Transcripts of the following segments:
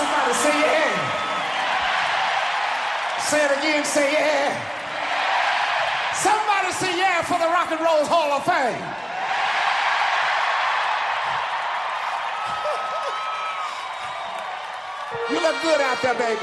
Somebody say yeah. Say it again, say yeah. Somebody say yeah for the Rock and Roll Hall of Fame. You look good out there, baby.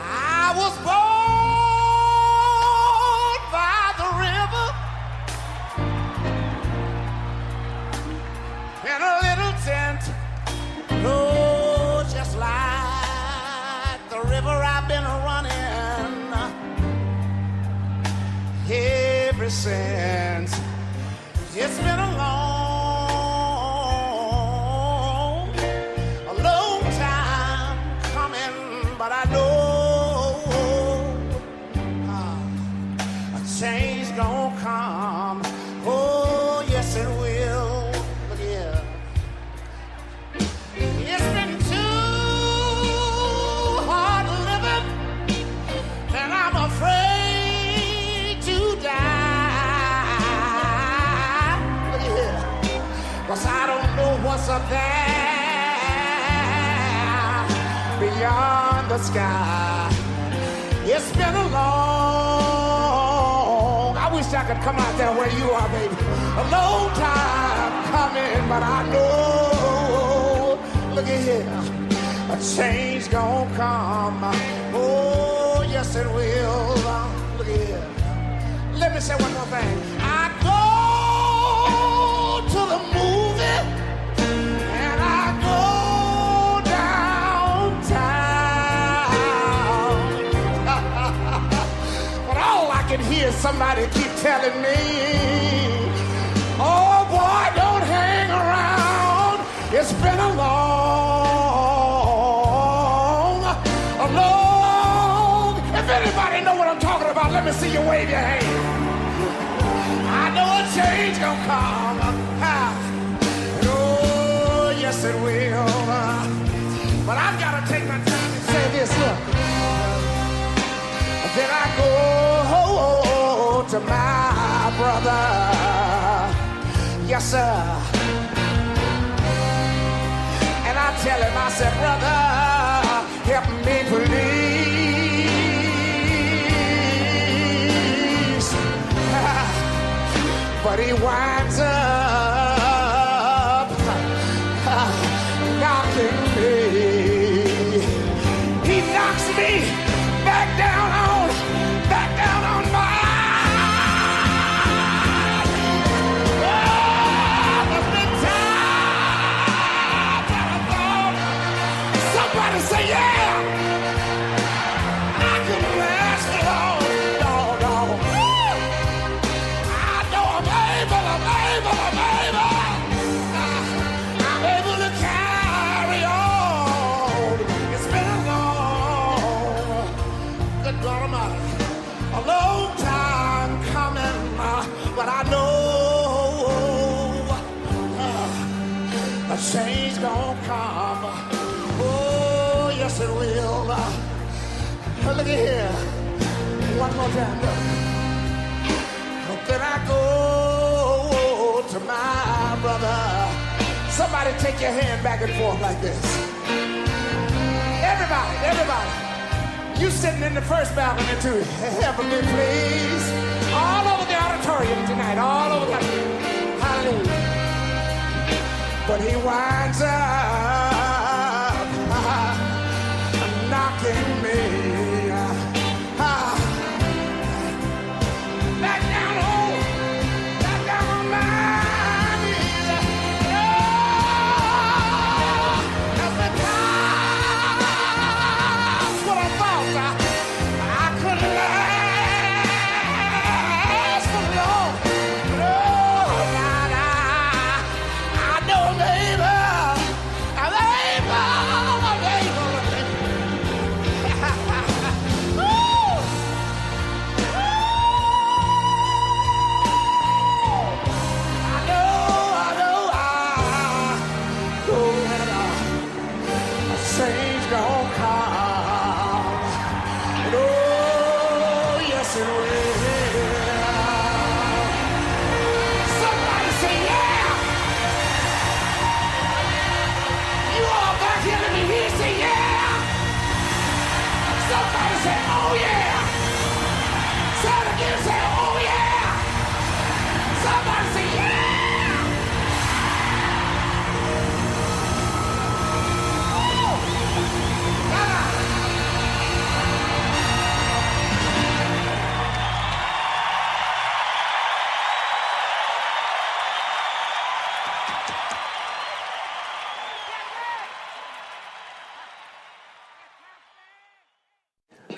I was born by the river in a little tent. Oh, just like the river I've been running ever since. It's been a long time coming, but I know a change gonna come. Oh, yes it will. Look here. It's been too hard living, and I'm afraid to die. Look here. 'Cause I don't know what's up there beyond the sky. It's been a long, I wish I could come out there where you are, baby. A long time coming, but I know, look at here, a change gonna come. Oh, yes it will. Look at here. Let me say one more thing. I go to the movie and I go downtown. But all I can hear is somebody keep telling me, oh boy, don't hang around. It's been a long. If anybody know what I'm talking about, let me see you wave your hand. I know a change gonna come. And oh, yes it will. But I've got to take my time and say this, look. Then I go to my brother. Yes, sir. And I tell him, I said, brother, help me please. But he winds up knocking me. He knocks me back down on my somebody say yeah. I can last long, long. I know I'm able. I'm able to carry on. It's been a long, good God Almighty, a long time coming, but I know a change gonna come. Oh, yes it will. Look at here. One more time. Look. Then I go to my brother. Somebody take your hand back and forth like this. Everybody. You sitting in the first balcony too. Help me, please. All over the auditorium tonight. All over the hallelujah. But he winds up knocking me back down on my knees. Oh, that's what I thought. I couldn't last for long. No, I know, baby.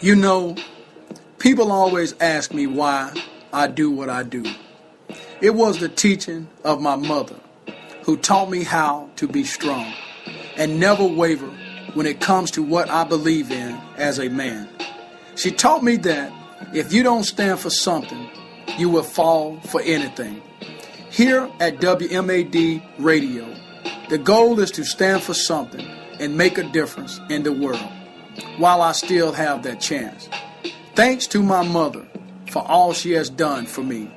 You know, people always ask me why I do what I do. It was the teaching of my mother who taught me how to be strong and never waver when it comes to what I believe in as a man. She taught me that if you don't stand for something, you will fall for anything. Here at WMAD Radio, the goal is to stand for something and make a difference in the world while I still have that chance. Thanks to my mother for all she has done for me.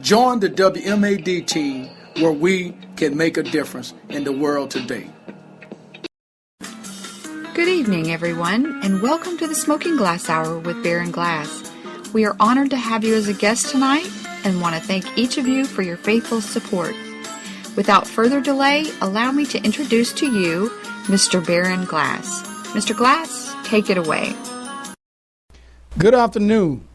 Join the WMAD team where we can make a difference in the world today. Good evening, everyone, and welcome to the Smoking Glass Hour with Beer and Glass. We are honored to have you as a guest tonight and want to thank each of you for your faithful support. Without further delay, allow me to introduce to you Mr. Baron Glass. Mr. Glass, take it away. Good afternoon.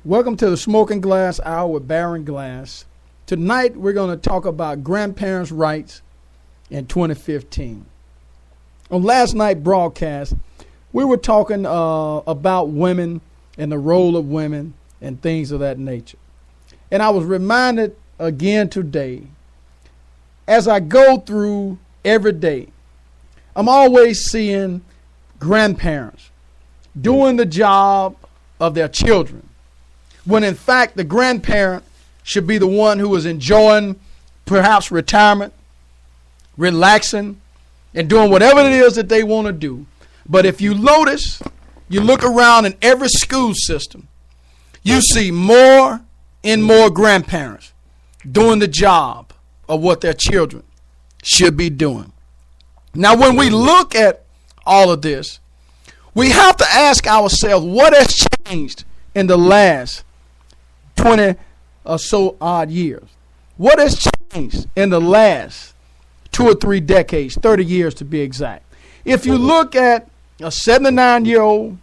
Welcome to the Smoking Glass Hour with Baron Glass. Tonight we're going to talk about grandparents' rights in 2015. On last night's broadcast, we were talking about women and the role of women and things of that nature. And I was reminded again today, as I go through every day, I'm always seeing grandparents doing the job of their children, when in fact the grandparent should be the one who is enjoying perhaps retirement, relaxing, and doing whatever it is that they want to do. But if you notice, you look around in every school system, you see more and more grandparents doing the job of what their children should be doing. Now, when we look at all of this, we have to ask ourselves, what has changed in the last 20 or so odd years? What has changed in the last 2 or 3 decades, 30 years to be exact? If you look at a 79-year-old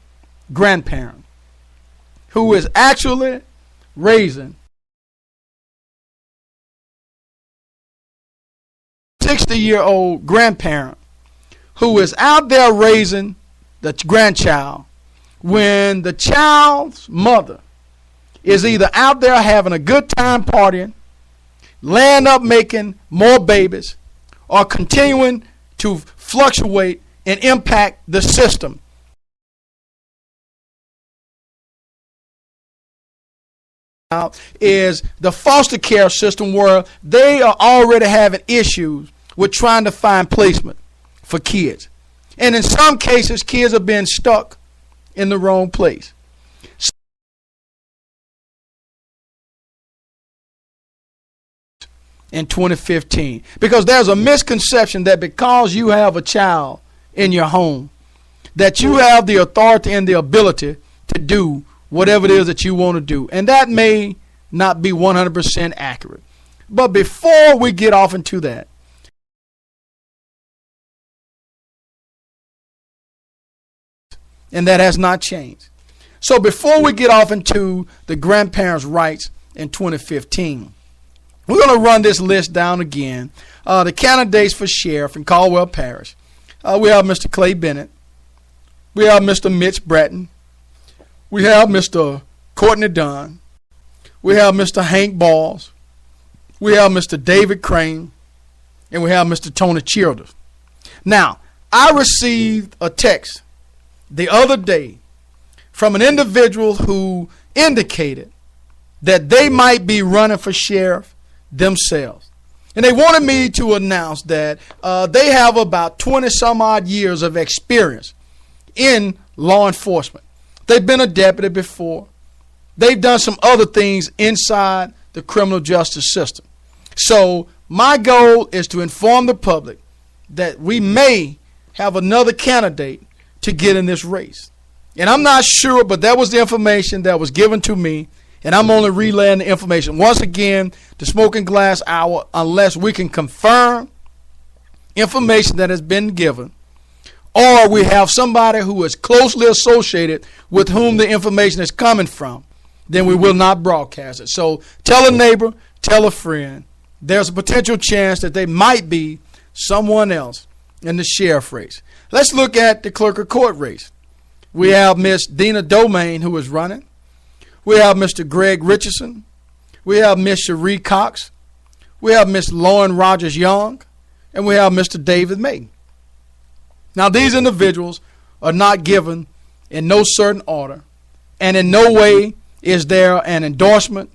grandparent who is actually raising 60-year-old grandparent who is out there raising the grandchild, when the child's mother is either out there having a good time partying, laying up making more babies, or continuing to fluctuate and impact the system. Is the foster care system, where they are already having issues with trying to find placement for kids. And in some cases, kids are being stuck in the wrong place. In 2015, because there's a misconception that because you have a child in your home, that you have the authority and the ability to do whatever it is that you want to do. And that may not be 100% accurate. But before we get off into that, and that has not changed. So before we get off into the grandparents' rights in 2015, we're going to run this list down again. The candidates for sheriff in Caldwell Parish. We have Mr. Clay Bennett. We have Mr. Mitch Bratton. We have Mr. Courtney Dunn. We have Mr. Hank Balls. We have Mr. David Crane. And we have Mr. Tony Childers. Now, I received a text the other day from an individual who indicated that they might be running for sheriff themselves. And they wanted me to announce that they have about 20 some odd years of experience in law enforcement. They've been a deputy before. They've done some other things inside the criminal justice system. So my goal is to inform the public that we may have another candidate to get in this race. And I'm not sure, but that was the information that was given to me, and I'm only relaying the information. Once again, the Smoking Glass Hour, unless we can confirm information that has been given, or we have somebody who is closely associated with whom the information is coming from, then we will not broadcast it. So tell a neighbor, tell a friend. There's a potential chance that they might be someone else in the sheriff race. Let's look at the clerk of court race. We have Miss Dina Domain, who is running. We have Mr. Greg Richardson. We have Miss Cherie Cox. We have Miss Lauren Rogers Young. And we have Mr. David May. Now, these individuals are not given in no certain order, and in no way is there an endorsement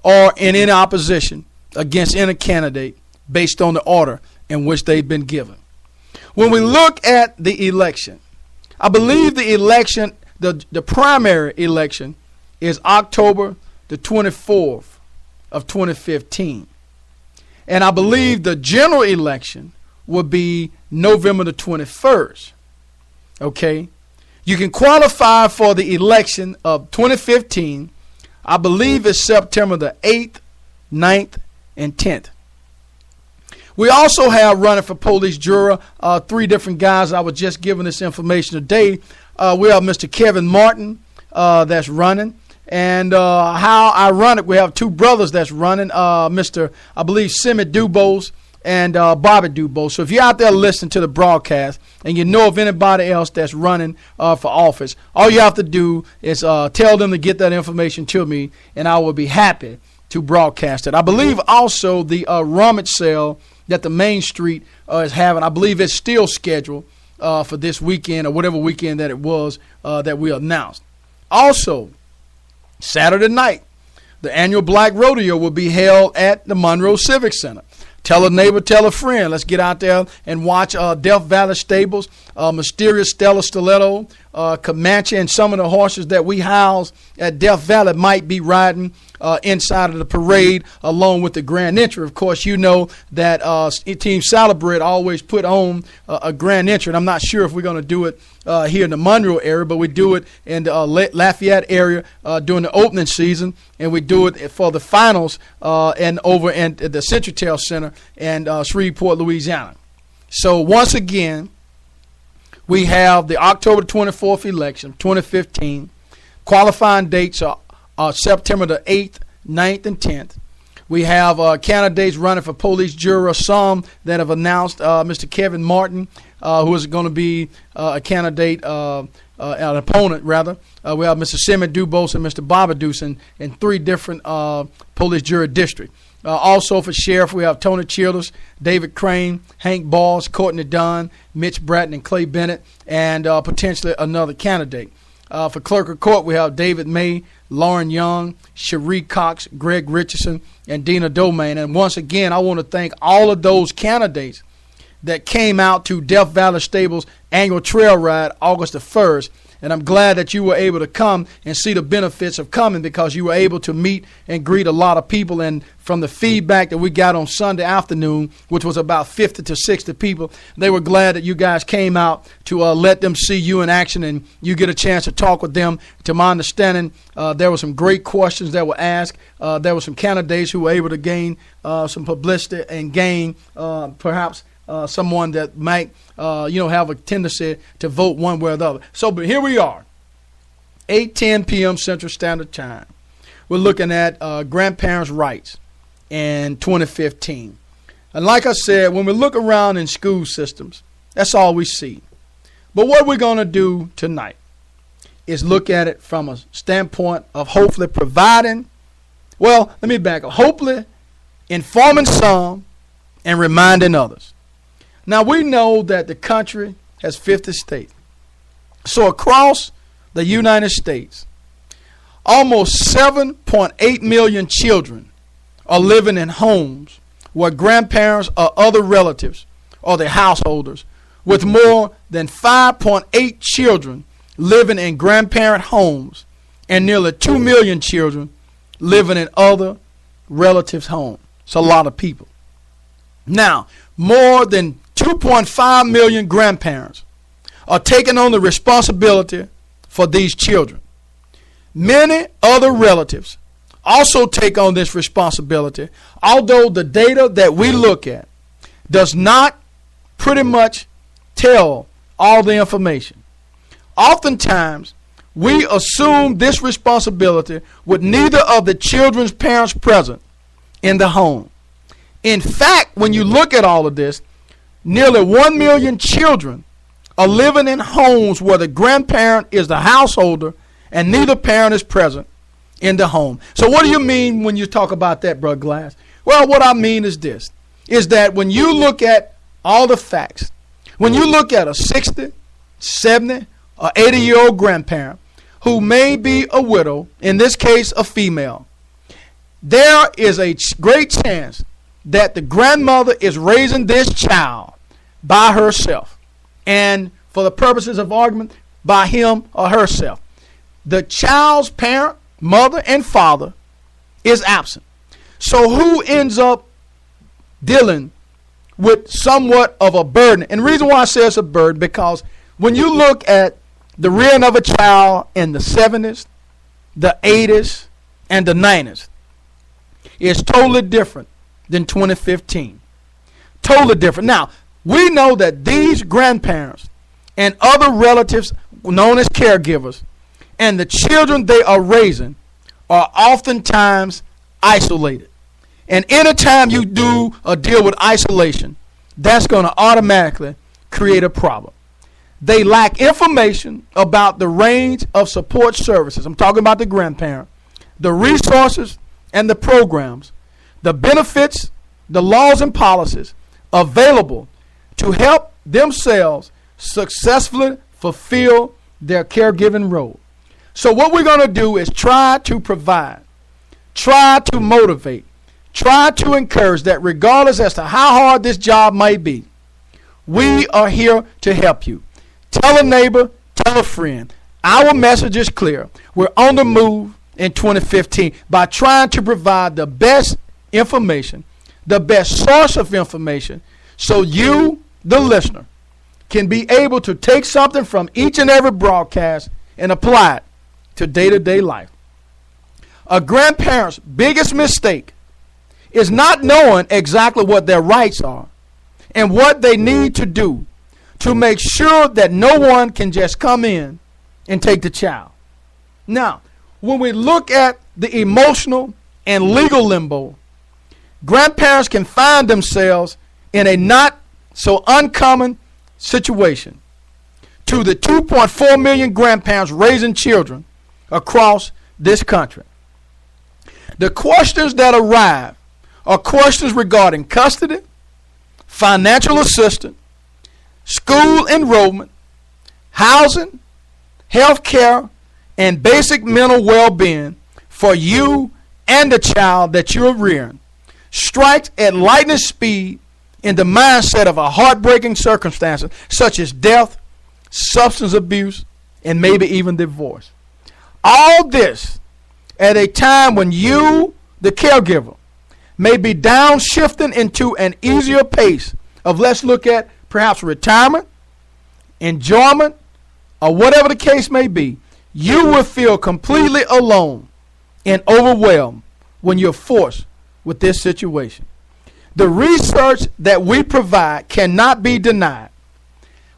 or in any opposition against any candidate based on the order in which they've been given. When we look at the election, I believe the election, the primary election, is October the 24th of 2015. And I believe the general election will be November the 21st. Okay? You can qualify for the election of 2015. I believe it's September the 8th, 9th, and 10th. We also have running for police juror, 3 different guys. I was just given this information today. We have Mr. Kevin Martin that's running. And how ironic, we have 2 brothers that's running, Mr. I believe Simi Dubose and Bobby Dubose. So if you're out there listening to the broadcast and you know of anybody else that's running for office, all you have to do is tell them to get that information to me, and I will be happy to broadcast it. I believe also the rummage sale that the Main Street is having, I believe it's still scheduled for this weekend or whatever weekend that it was that we announced. Also, Saturday night, the annual Black Rodeo will be held at the Monroe Civic Center. Tell a neighbor, tell a friend. Let's get out there and watch Death Valley Stables, Mysterious Stella Stiletto, Comanche, and some of the horses that we house at Death Valley might be riding inside of the parade along with the grand entry. Of course, you know that Team Salabred always put on a grand entry. And I'm not sure if we're going to do it here in the Monroe area, but we do it in the Lafayette area during the opening season, and we do it for the finals and over at the Centratel Center in Shreveport, Louisiana. So once again, we have the October 24th election, 2015. Qualifying dates are September the 8th, 9th, and 10th. We have candidates running for police juror, some that have announced Mr. Kevin Martin, who is going to be a candidate, an opponent, rather. We have Mr. Simi Dubose and Mr. Bobby Deuce in 3 different police jury districts. Also for sheriff, we have Tony Childers, David Crane, Hank Balls, Courtney Dunn, Mitch Bratton, and Clay Bennett, and potentially another candidate. For clerk of court, we have David May, Lauren Young, Cherie Cox, Greg Richardson, and Dina Domain. And once again, I want to thank all of those candidates that came out to Death Valley Stables annual trail ride August the 1st. And I'm glad that you were able to come and see the benefits of coming, because you were able to meet and greet a lot of people. And from the feedback that we got on Sunday afternoon, which was about 50 to 60 people, they were glad that you guys came out to let them see you in action and you get a chance to talk with them. To my understanding, there were some great questions that were asked. There were some candidates who were able to gain some publicity and gain perhaps someone that might, have a tendency to vote one way or the other. So, but here we are, 8:10 p.m. Central Standard Time. We're looking at grandparents' rights in 2015. And like I said, when we look around in school systems, that's all we see. But what we're going to do tonight is look at it from a standpoint of hopefully providing, well, let me back up, hopefully informing some and reminding others. Now, we know that the country has 50 states. So across the United States, almost 7.8 million children are living in homes where grandparents or other relatives are the householders, with more than 5.8 children living in grandparent homes and nearly 2 million children living in other relatives' homes. It's a lot of people. Now, more than 2.5 million grandparents are taking on the responsibility for these children. Many other relatives also take on this responsibility, although the data that we look at does not pretty much tell all the information. Oftentimes, we assume this responsibility with neither of the children's parents present in the home. In fact, when you look at all of this, nearly 1 million children are living in homes where the grandparent is the householder and neither parent is present in the home. So what do you mean when you talk about that, Brother Glass? Well, what I mean is this, is that when you look at all the facts, when you look at a 60, 70, or 80-year-old grandparent who may be a widow, in this case a female, there is a great chance that the grandmother is raising this child by herself, and for the purposes of argument, by him or herself. The child's parent, mother, and father is absent. So who ends up dealing with somewhat of a burden? And the reason why I say it's a burden, because when you look at the rearing of a child in the 70s, the 80s, and the 90s, it's totally different than 2015. Totally different. Now, we know that these grandparents and other relatives known as caregivers and the children they are raising are oftentimes isolated. And anytime you do a deal with isolation, that's going to automatically create a problem. They lack information about the range of support services. I'm talking about the grandparent, the resources and the programs, the benefits, the laws and policies available to help themselves successfully fulfill their caregiving role. So what we're going to do is try to provide, try to motivate, try to encourage that regardless as to how hard this job may be, we are here to help you. Tell a neighbor, tell a friend. Our message is clear. We're on the move in 2015 by trying to provide the best information, the best source of information, so you, the listener, can be able to take something from each and every broadcast and apply it to day-to-day life. A grandparent's biggest mistake is not knowing exactly what their rights are and what they need to do to make sure that no one can just come in and take the child. Now, when we look at the emotional and legal limbo, grandparents can find themselves in a not so uncommon situation. To the 2.4 million grandparents raising children across this country, the questions that arrive are questions regarding custody, financial assistance, school enrollment, housing, health care, and basic mental well-being for you and the child that you're rearing. Strikes at lightning speed in the mindset of a heartbreaking circumstances such as death, substance abuse, and maybe even divorce. All this at a time when you, the caregiver, may be downshifting into an easier pace of, let's look at perhaps retirement, enjoyment, or whatever the case may be. You will feel completely alone and overwhelmed when you're forced with this situation. The research that we provide cannot be denied.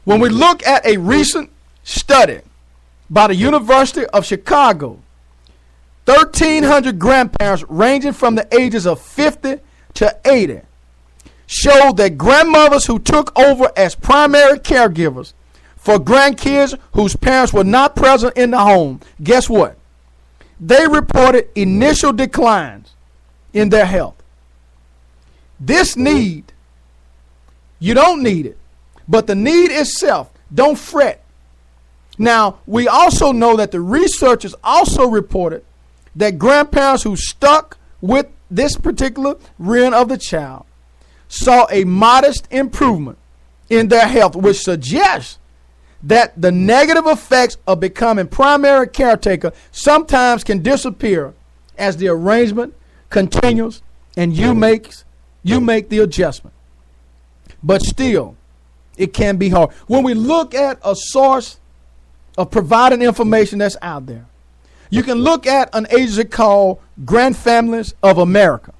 When we look at a recent study by the University of Chicago, 1,300 grandparents ranging from the ages of 50 to 80 showed that grandmothers who took over as primary caregivers for grandkids whose parents were not present in the home, guess what? They reported initial declines in their health. This need, you don't need it, but the need itself, don't fret. Now, we also know that the researchers also reported that grandparents who stuck with this particular rearing of the child saw a modest improvement in their health, which suggests that the negative effects of becoming primary caretaker sometimes can disappear as the arrangement continues and you make the adjustment. But still, it can be hard. When we look at a source of providing information that's out there, you can look at an agency called Grandfamilies of America.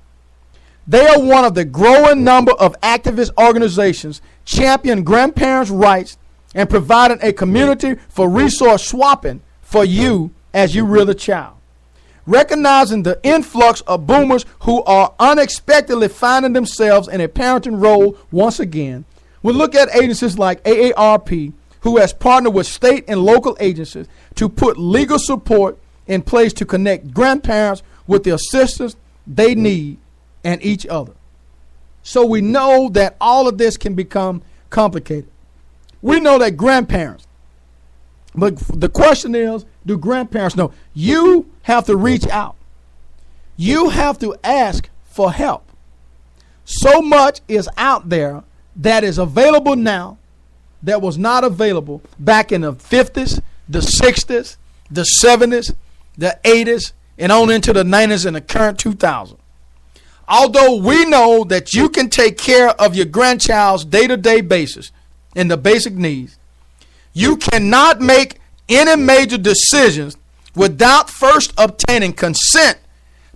They are one of the growing number of activist organizations championing grandparents' rights and providing a community for resource swapping for you as you rear the child. Recognizing the influx of boomers who are unexpectedly finding themselves in a parenting role once again, we look at agencies like AARP, who has partnered with state and local agencies to put legal support in place to connect grandparents with the assistance they need and each other. So we know that all of this can become complicated. We know that grandparents, but the question is, do grandparents know? You have to reach out. You have to ask for help. So much is out there that is available now that was not available back in the 50s, the 60s, the 70s, the 80s, and on into the 90s and the current 2000s. Although we know that you can take care of your grandchild's day-to-day basis and the basic needs, you cannot make any major decisions without first obtaining consent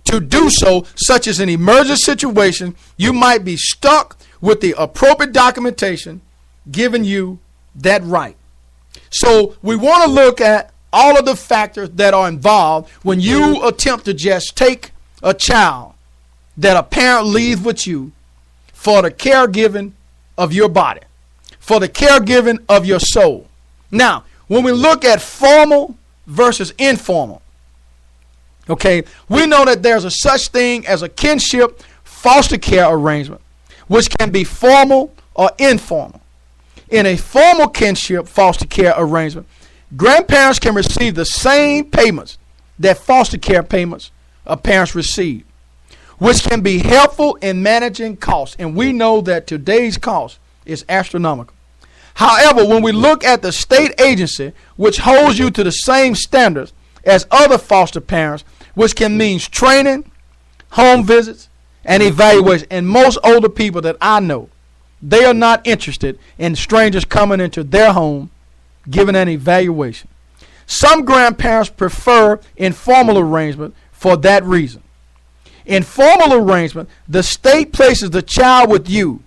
to do so, such as an emergency situation. You might be stuck with the appropriate documentation giving you that right. So we want to look at all of the factors that are involved when you attempt to just take a child that a parent leaves with you for the caregiving of your body, for the caregiving of your soul. Now, when we look at formal versus informal, okay, we know that there's a such thing as a kinship foster care arrangement, which can be formal or informal. In a formal kinship foster care arrangement, grandparents can receive the same payments that foster care payments parents receive, which can be helpful in managing costs. And we know that today's cost is astronomical. However, when we look at the state agency, which holds you to the same standards as other foster parents, which can mean training, home visits, and evaluation. And most older people that I know, they are not interested in strangers coming into their home giving an evaluation. Some grandparents prefer informal arrangement for that reason. In formal arrangement, the state places the child with you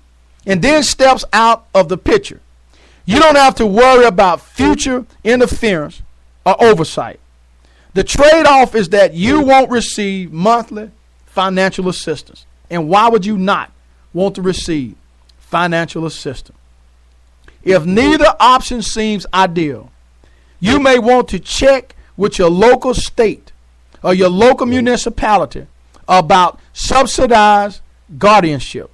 and then steps out of the picture. You don't have to worry about future interference or oversight. The trade-off is that you won't receive monthly financial assistance. And why would you not want to receive financial assistance? If neither option seems ideal, you may want to check with your local state or your local municipality about subsidized guardianship.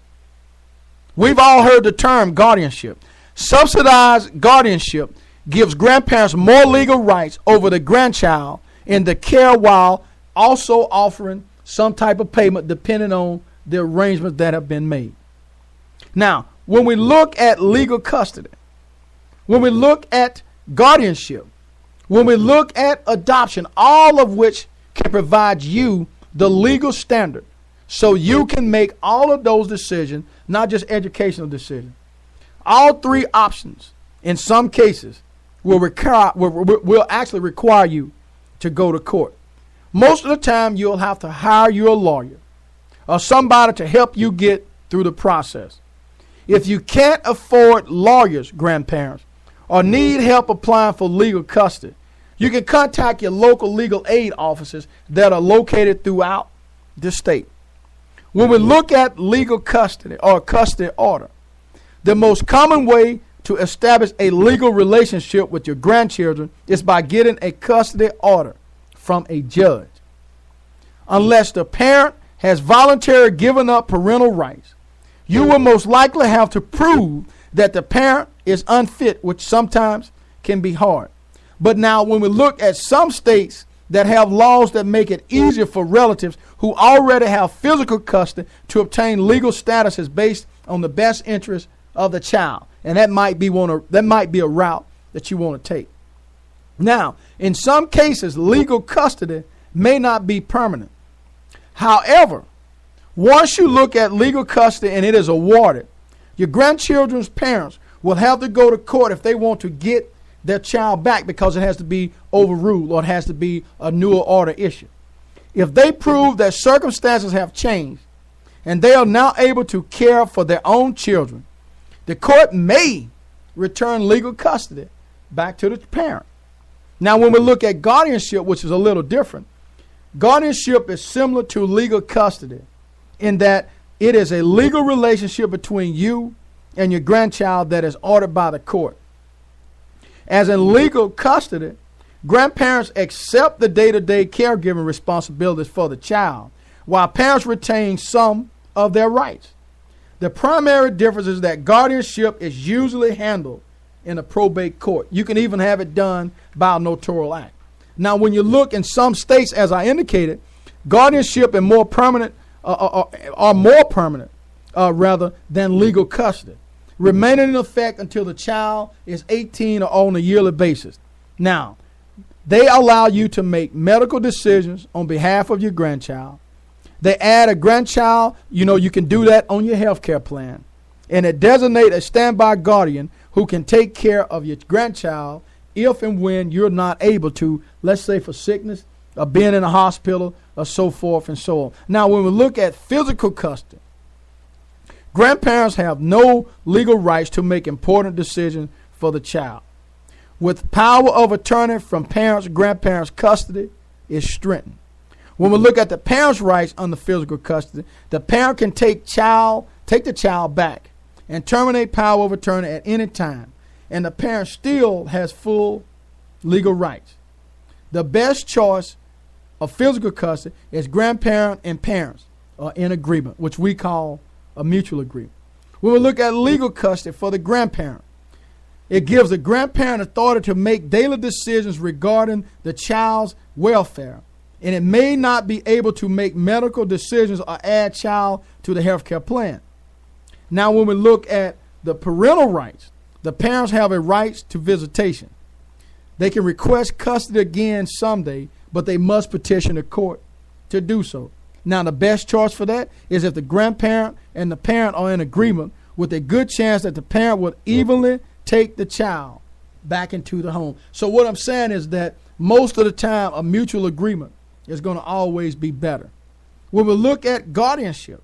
We've all heard the term guardianship. Subsidized guardianship gives grandparents more legal rights over the grandchild in the care while also offering some type of payment depending on the arrangements that have been made. Now, when we look at legal custody, when we look at guardianship, when we look at adoption, all of which can provide you the legal standard so you can make all of those decisions, not just educational decisions. All three options, in some cases, will actually require you to go to court. Most of the time, you'll have to hire your lawyer or somebody to help you get through the process. If you can't afford lawyers, grandparents, or need help applying for legal custody, you can contact your local legal aid offices that are located throughout the state. When we look at legal custody or custody order, the most common way to establish a legal relationship with your grandchildren is by getting a custody order from a judge. Unless the parent has voluntarily given up parental rights, you will most likely have to prove that the parent is unfit, which sometimes can be hard. But now when we look at some states that have laws that make it easier for relatives who already have physical custody to obtain legal statuses based on the best interest of the child. And that might be a route that you want to take. Now, in some cases, legal custody may not be permanent. However, once you look at legal custody and it is awarded, your grandchildren's parents will have to go to court if they want to get their child back because it has to be overruled or it has to be a newer order issued. If they prove that circumstances have changed and they are now able to care for their own children, the court may return legal custody back to the parent. Now, when we look at guardianship, which is a little different, guardianship is similar to legal custody in that it is a legal relationship between you and your grandchild that is ordered by the court. As in legal custody, grandparents accept the day-to-day caregiving responsibilities for the child, while parents retain some of their rights. The primary difference is that guardianship is usually handled in a probate court. You can even have it done by a notarial act. Now, when you look in some states, as I indicated, guardianship and more permanent are more permanent rather than legal custody, remaining in effect until the child is 18 or on a yearly basis. Now, they allow you to make medical decisions on behalf of your grandchild. They add a grandchild, you can do that on your health care plan. And it designate a standby guardian who can take care of your grandchild if and when you're not able to, let's say for sickness, or being in a hospital, or so forth and so on. Now, when we look at physical custody, grandparents have no legal rights to make important decisions for the child. With power of attorney from parents, grandparents' custody is strengthened. When we look at the parents' rights under physical custody, the parent can take the child back and terminate power of attorney at any time, and the parent still has full legal rights. The best choice of physical custody is grandparent and parents are in agreement, which we call a mutual agreement. When we look at legal custody for the grandparent, it gives the grandparent authority to make daily decisions regarding the child's welfare, and it may not be able to make medical decisions or add child to the health care plan. Now, when we look at the parental rights, the parents have a right to visitation. They can request custody again someday, but they must petition the court to do so. Now, the best choice for that is if the grandparent and the parent are in agreement, with a good chance that the parent would evenly take the child back into the home. So what I'm saying is that most of the time, a mutual agreement is going to always be better. When we look at guardianship,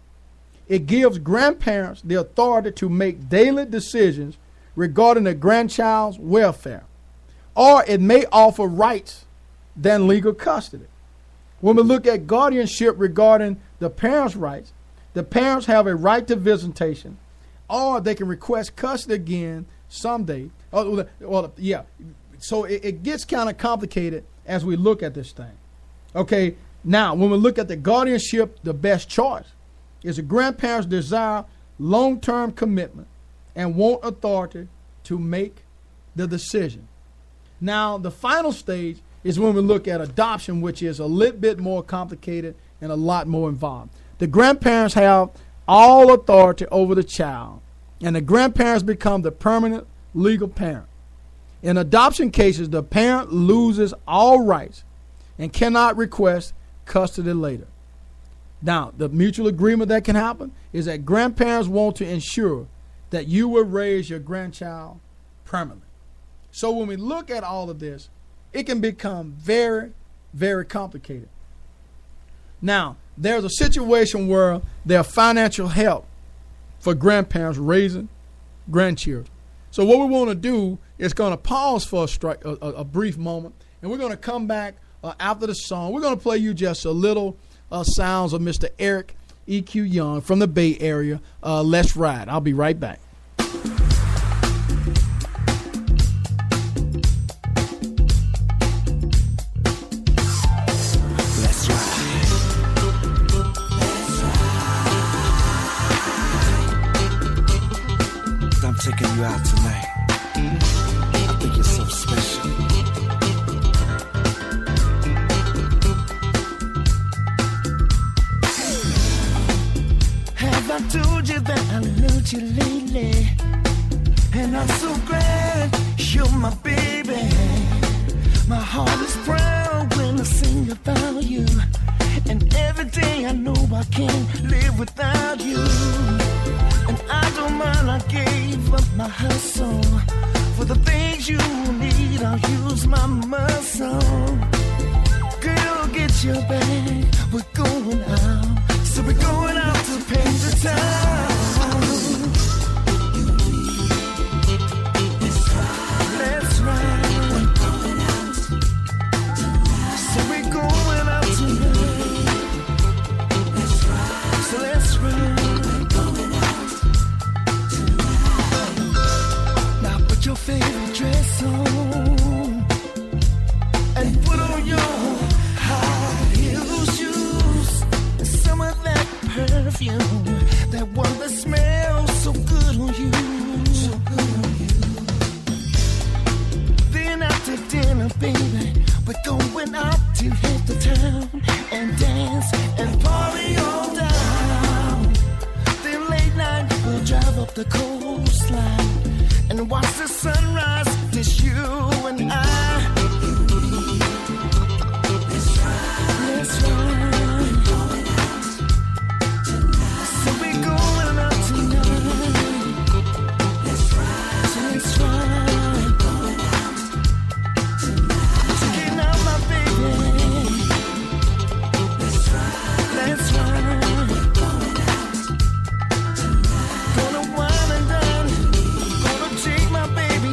it gives grandparents the authority to make daily decisions regarding the grandchild's welfare, or it may offer rights than legal custody. When we look at guardianship regarding the parents' rights, the parents have a right to visitation, or they can request custody again someday. So it gets kind of complicated as we look at this thing. Okay, now when we look at the guardianship, the best choice is the grandparents desire long-term commitment and want authority to make the decision. Now, the final stage is when we look at adoption, which is a little bit more complicated and a lot more involved. The grandparents have all authority over the child, and the grandparents become the permanent legal parent. In adoption cases, the parent loses all rights and cannot request custody later. Now, the mutual agreement that can happen is that grandparents want to ensure that you will raise your grandchild permanently. So when we look at all of this, it can become very, very complicated. Now, there's a situation where there's financial help for grandparents raising grandchildren. So what we want to do is going to pause for a brief moment, and we're going to come back after the song. We're going to play you just a little sounds of Mr. Eric E.Q. Young from the Bay Area. Let's Ride. I'll be right back. Taking you out tonight. I think you're so special. Have I told you that I loved you lately? And I'm so glad you're my baby. My heart is proud when I sing about you. And every day I know I can't live without you. And I don't mind, I gave up my hustle. For the things you need, I'll use my muscle. Girl, get your bag, we're going out. So we're going out to paint the town. Let's ride. We're going out tonight. So we're going out tonight. Let's ride. So let's ride. Your favorite dress on. and watch the sunrise. Just you and I. Let's ride. Going out tonight. So we're going out tonight. Let's ride. Let's ride. Going out tonight. Taking out my baby. Let's ride. Let's ride. Going out tonight. Gonna wine and dine. Gonna take my baby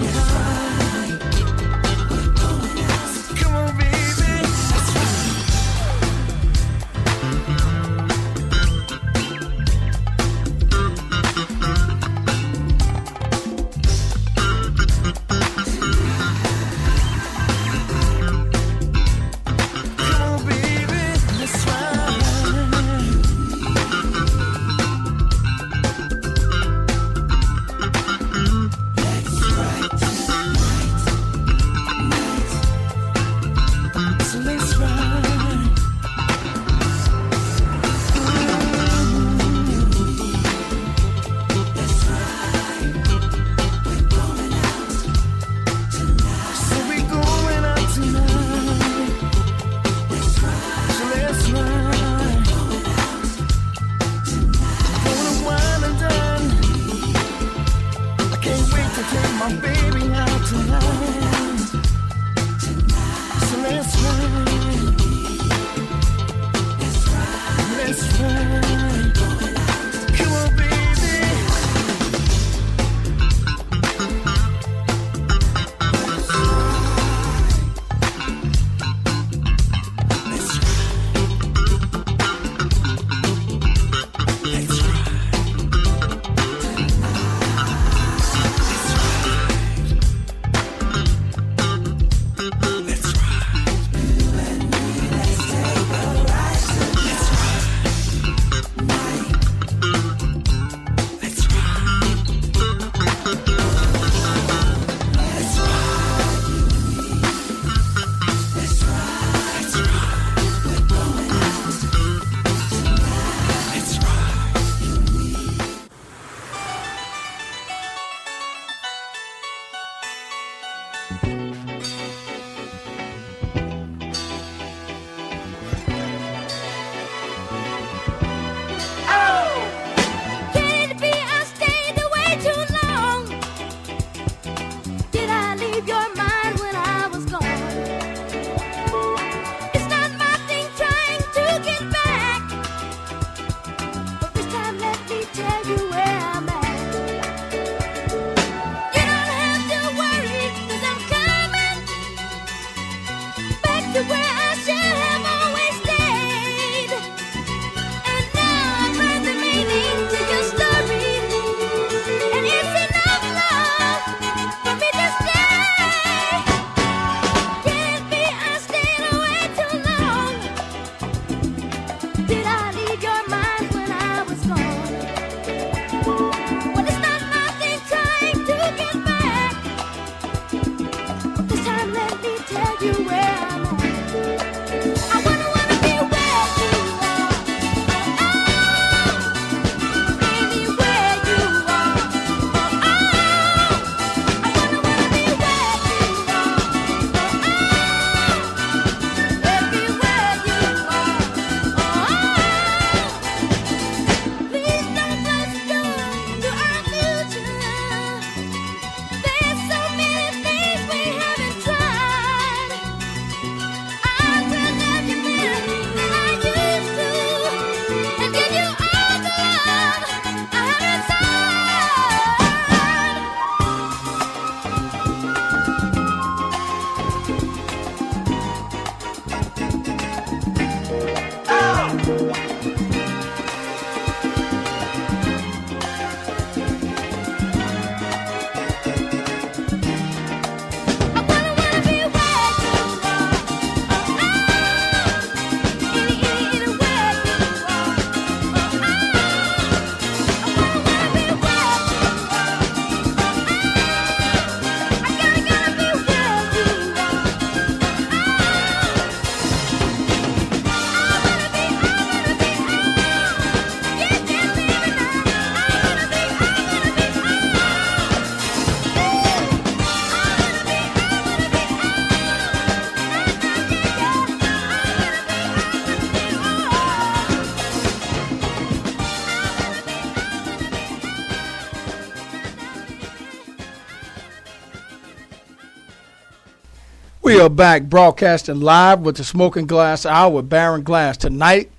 We are back broadcasting live with the Smoking Glass Hour with Baron Glass. Tonight,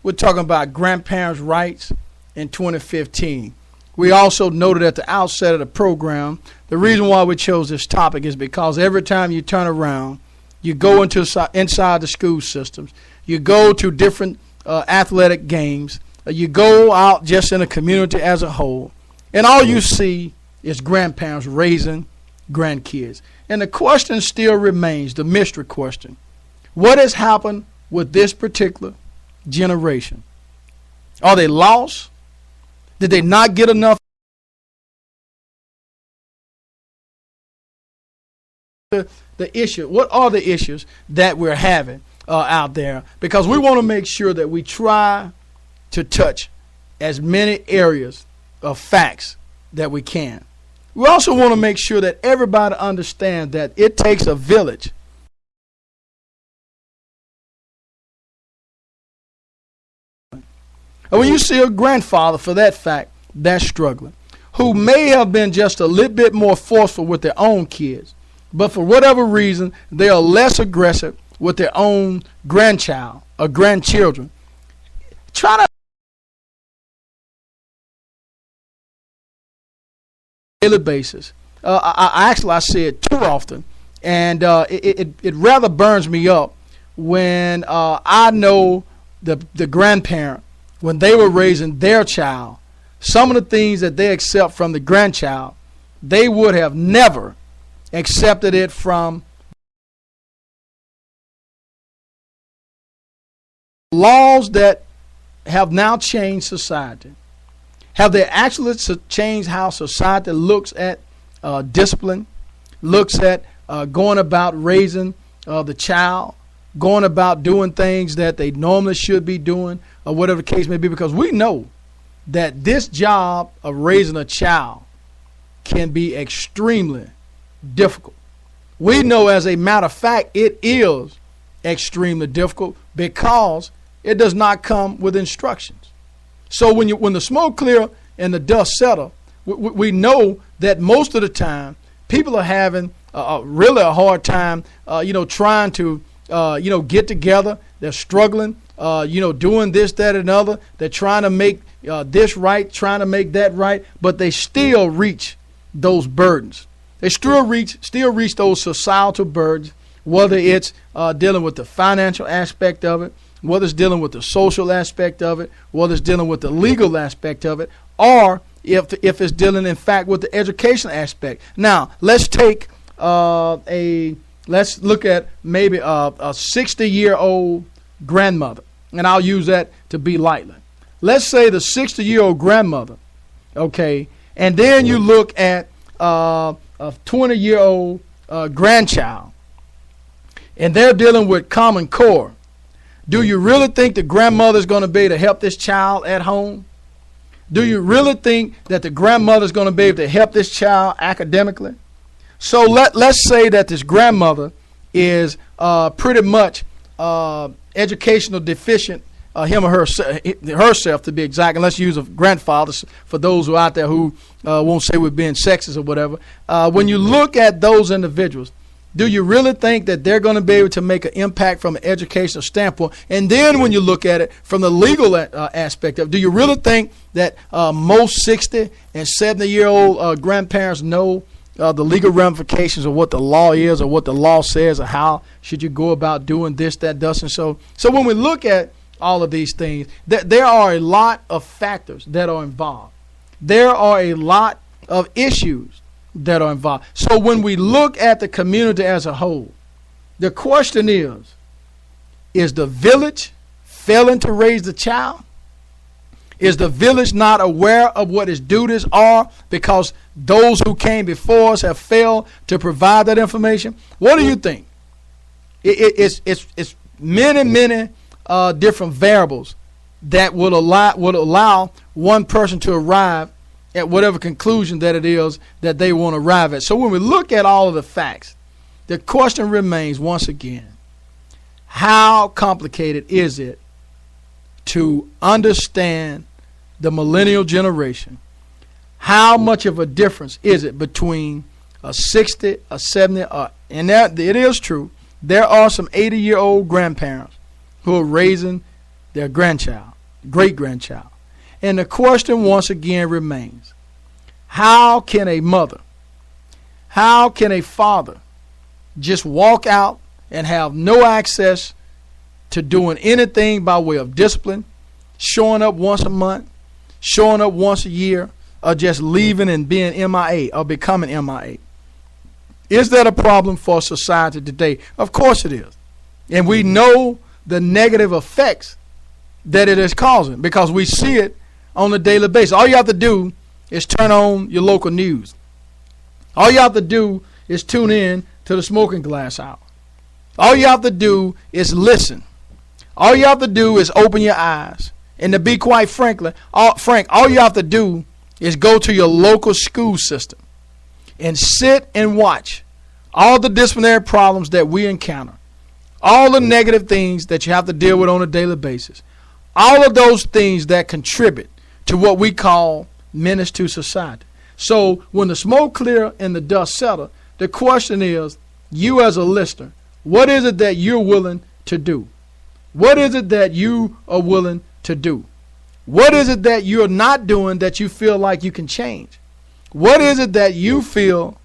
we're talking about grandparents' rights in 2015. We also noted at the outset of the program, the reason why we chose this topic is because every time you turn around, you go inside the school systems, you go to different athletic games, you go out just in the community as a whole, and all you see is grandparents raising grandkids. And the question still remains, the mystery question. What has happened with this particular generation? Are they lost? Did they not get enough? The issue. What are the issues that we're having out there? Because we want to make sure that we try to touch as many areas of facts that we can. We also want to make sure that everybody understands that it takes a village. And when you see a grandfather, for that fact, that's struggling, who may have been just a little bit more forceful with their own kids, but for whatever reason, they are less aggressive with their own grandchild or grandchildren. Try to daily basis. I say it too often, and it rather burns me up when I know the grandparent, when they were raising their child, some of the things that they accept from the grandchild, they would have never accepted it from. Laws that have now changed society. Have they actually changed how society looks at discipline, looks at going about raising the child, going about doing things that they normally should be doing, or whatever the case may be? Because we know that this job of raising a child can be extremely difficult. We know, as a matter of fact, it is extremely difficult because it does not come with instructions. So when the smoke clear and the dust settle, we know that most of the time people are having really a hard time, trying to, get together. They're struggling, doing this, that, and other. They're trying to make this right, trying to make that right, but they still reach those burdens. They still reach those societal burdens, whether it's dealing with the financial aspect of it, whether it's dealing with the social aspect of it, whether it's dealing with the legal aspect of it, or if it's dealing, in fact, with the education aspect. Now, let's look at maybe a 60-year-old grandmother, and I'll use that to be lightly. Let's say the 60-year-old grandmother, okay, and then you look at a 20-year-old grandchild, and they're dealing with Common Core. Do you really think the grandmother's going to be able to help this child at home? Do you really think that the grandmother's going to be able to help this child academically? So let's say that this grandmother is pretty much educational deficient, him or herself to be exact, and let's use a grandfather for those who are out there who won't say we're being sexist or whatever. When you look at those individuals, do you really think that they're going to be able to make an impact from an educational standpoint? And then when you look at it from the legal aspect of it, do you really think that most 60 and 70-year-old grandparents know the legal ramifications of what the law is or what the law says or how should you go about doing this, that, thus, and so? So when we look at all of these things, there are a lot of factors that are involved. There are a lot of issues that are involved. So when we look at the community as a whole, the question is the village failing to raise the child? Is the village not aware of what its duties are because those who came before us have failed to provide that information? What do you think? It's many different variables that would allow one person to arrive at whatever conclusion that it is that they want to arrive at. So when we look at all of the facts, the question remains once again, how complicated is it to understand the millennial generation? How much of a difference is it between a 60, a 70, and that it is true there are some 80-year-old grandparents who are raising their grandchild, great-grandchild. And the question once again remains, how can a mother, how can a father just walk out and have no access to doing anything by way of discipline, showing up once a month, showing up once a year, or just leaving and being MIA or becoming MIA? Is that a problem for society today? Of course it is. And we know the negative effects that it is causing because we see it on a daily basis. All you have to do is turn on your local news. All you have to do is tune in to the Smoking Glass Hour. All you have to do is listen. All you have to do is open your eyes. And to be quite frank, all you have to do is go to your local school system and sit and watch all the disciplinary problems that we encounter, all the negative things that you have to deal with on a daily basis, all of those things that contribute to what we call menace to society. So when the smoke clear and the dust settle, the question is, you as a listener, what is it that you're willing to do? What is it that you are willing to do? What is it that you're not doing that you feel like you can change? What is it that you feel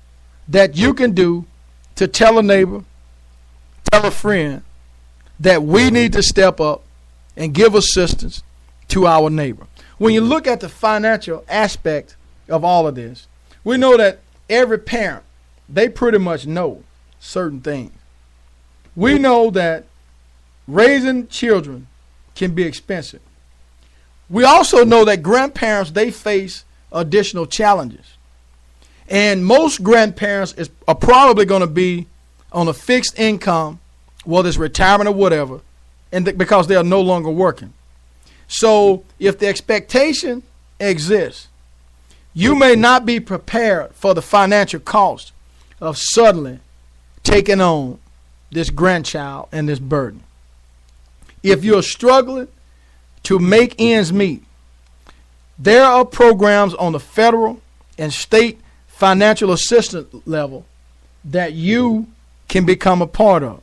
that you can do to tell a neighbor, tell a friend that we need to step up and give assistance to our neighbor? When you look at the financial aspect of all of this, we know that every parent, they pretty much know certain things. We know that raising children can be expensive. We also know that grandparents, they face additional challenges. And most grandparents are probably going to be on a fixed income, whether it's retirement or whatever, and because they are no longer working. So if the expectation exists, you may not be prepared for the financial cost of suddenly taking on this grandchild and this burden. If you're struggling to make ends meet, there are programs on the federal and state financial assistance level that you can become a part of.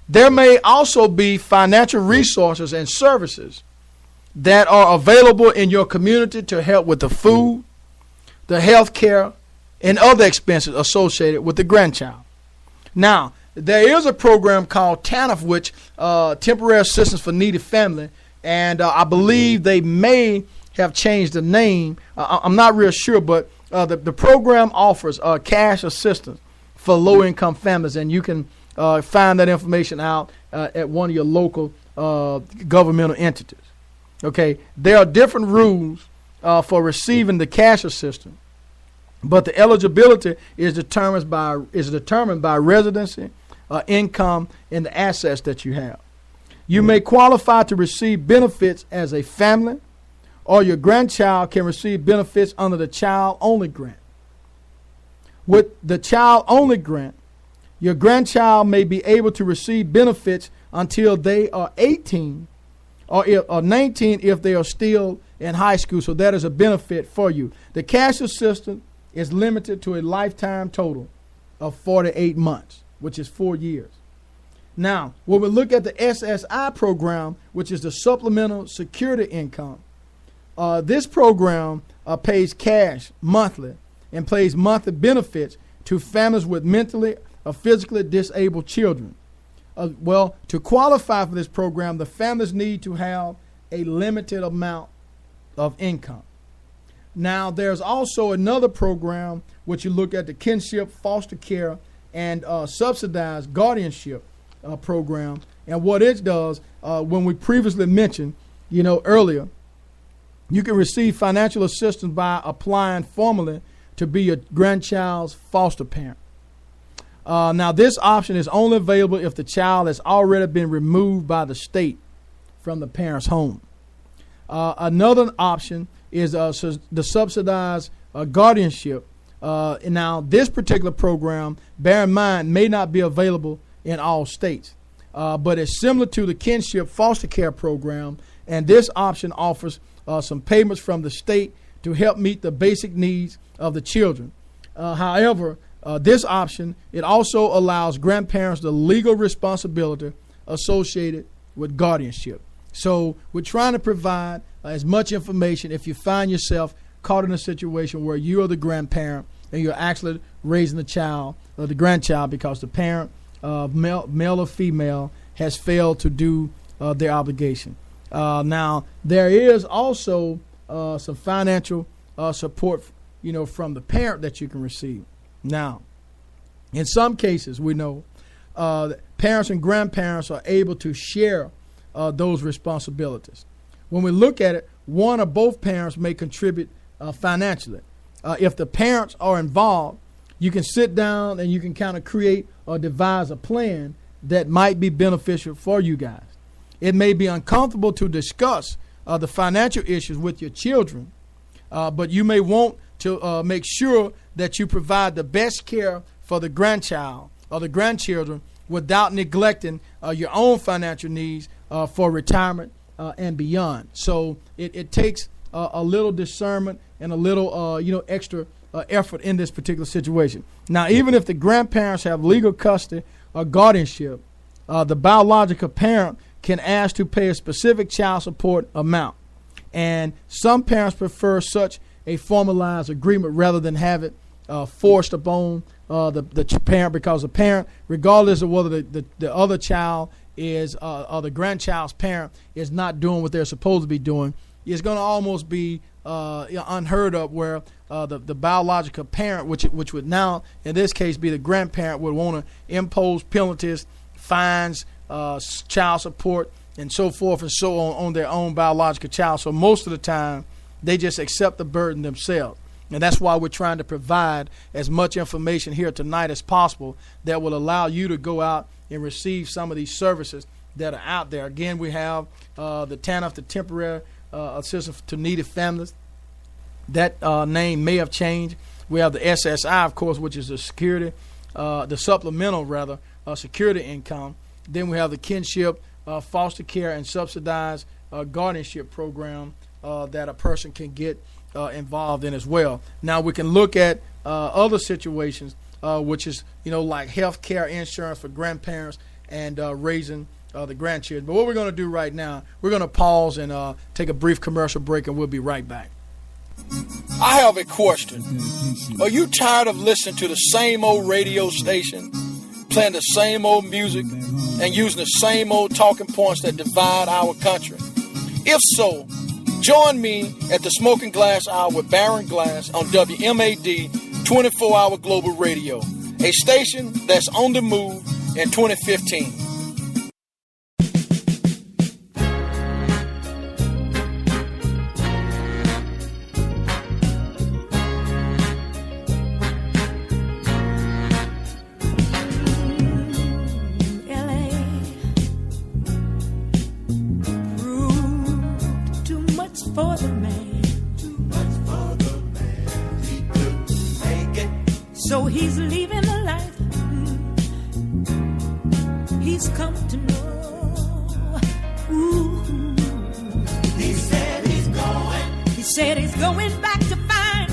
There may also be financial resources and services that are available in your community to help with the food, the health care, and other expenses associated with the grandchild. Now, there is a program called TANF, which Temporary Assistance for Needy Family, and I believe they may have changed the name. I'm not real sure, but the program offers cash assistance for low-income families, and you can find that information out at one of your local governmental entities. Okay, there are different rules for receiving the cash assistance, but the eligibility is determined by residency, income, and the assets that you have. You may qualify to receive benefits as a family, or your grandchild can receive benefits under the child-only grant. With the child-only grant, your grandchild may be able to receive benefits until they are 18 or 19 if they are still in high school. So that is a benefit for you. The cash assistance is limited to a lifetime total of 48 months, which is 4 years. Now, when we look at the SSI program, which is the Supplemental Security Income, this program pays cash monthly and pays monthly benefits to families with mentally or physically disabled children. Well, to qualify for this program, the families need to have a limited amount of income. Now, there's also another program which you look at, the kinship, foster care, and subsidized guardianship program. And what it does, when we previously mentioned, earlier, you can receive financial assistance by applying formally to be your grandchild's foster parent. Now, this option is only available if the child has already been removed by the state from the parent's home. Another option is the subsidized guardianship. Now, this particular program, bear in mind, may not be available in all states, but it's similar to the kinship foster care program, and this option offers some payments from the state to help meet the basic needs of the children. However, this option, it also allows grandparents the legal responsibility associated with guardianship. So we're trying to provide as much information if you find yourself caught in a situation where you are the grandparent and you're actually raising the child or the grandchild because the parent, male or female, has failed to do their obligation. Now, there is also some financial support, from the parent that you can receive. Now, in some cases, we know that parents and grandparents are able to share those responsibilities. When we look at it, one or both parents may contribute financially. If the parents are involved, you can sit down and you can kind of create or devise a plan that might be beneficial for you guys. It may be uncomfortable to discuss the financial issues with your children, but you may want to make sure that you provide the best care for the grandchild or the grandchildren without neglecting your own financial needs for retirement and beyond. So it takes a little discernment and a little extra effort in this particular situation. Now, even if the grandparents have legal custody or guardianship, the biological parent can ask to pay a specific child support amount. And some parents prefer such a formalized agreement rather than have it forced upon the parent, because the parent, regardless of whether the other child is or the grandchild's parent is not doing what they're supposed to be doing, is going to almost be unheard of where the biological parent, which would now in this case be the grandparent, would want to impose penalties, fines, child support, and so forth and so on their own biological child. So most of the time, they just accept the burden themselves. And that's why we're trying to provide as much information here tonight as possible that will allow you to go out and receive some of these services that are out there. Again, we have the TANF, the Temporary Assistance to Needy Families. That name may have changed. We have the SSI, of course, which is the security, the supplemental, security income. Then we have the kinship, foster care, and subsidized guardianship program that a person can get involved in as well. Now, we can look at other situations, which is, like health care insurance for grandparents and raising the grandchildren. But what we're going to do right now, we're going to pause and take a brief commercial break, and we'll be right back. I have a question. Are you tired of listening to the same old radio station, playing the same old music, and using the same old talking points that divide our country? If so, join me at the Smoking Glass Hour with Baron Glass on WMAD 24-hour Global Radio, a station that's on the move in 2015. So he's leaving the life he's come to know. Ooh. He said he's going. He said he's going back to find.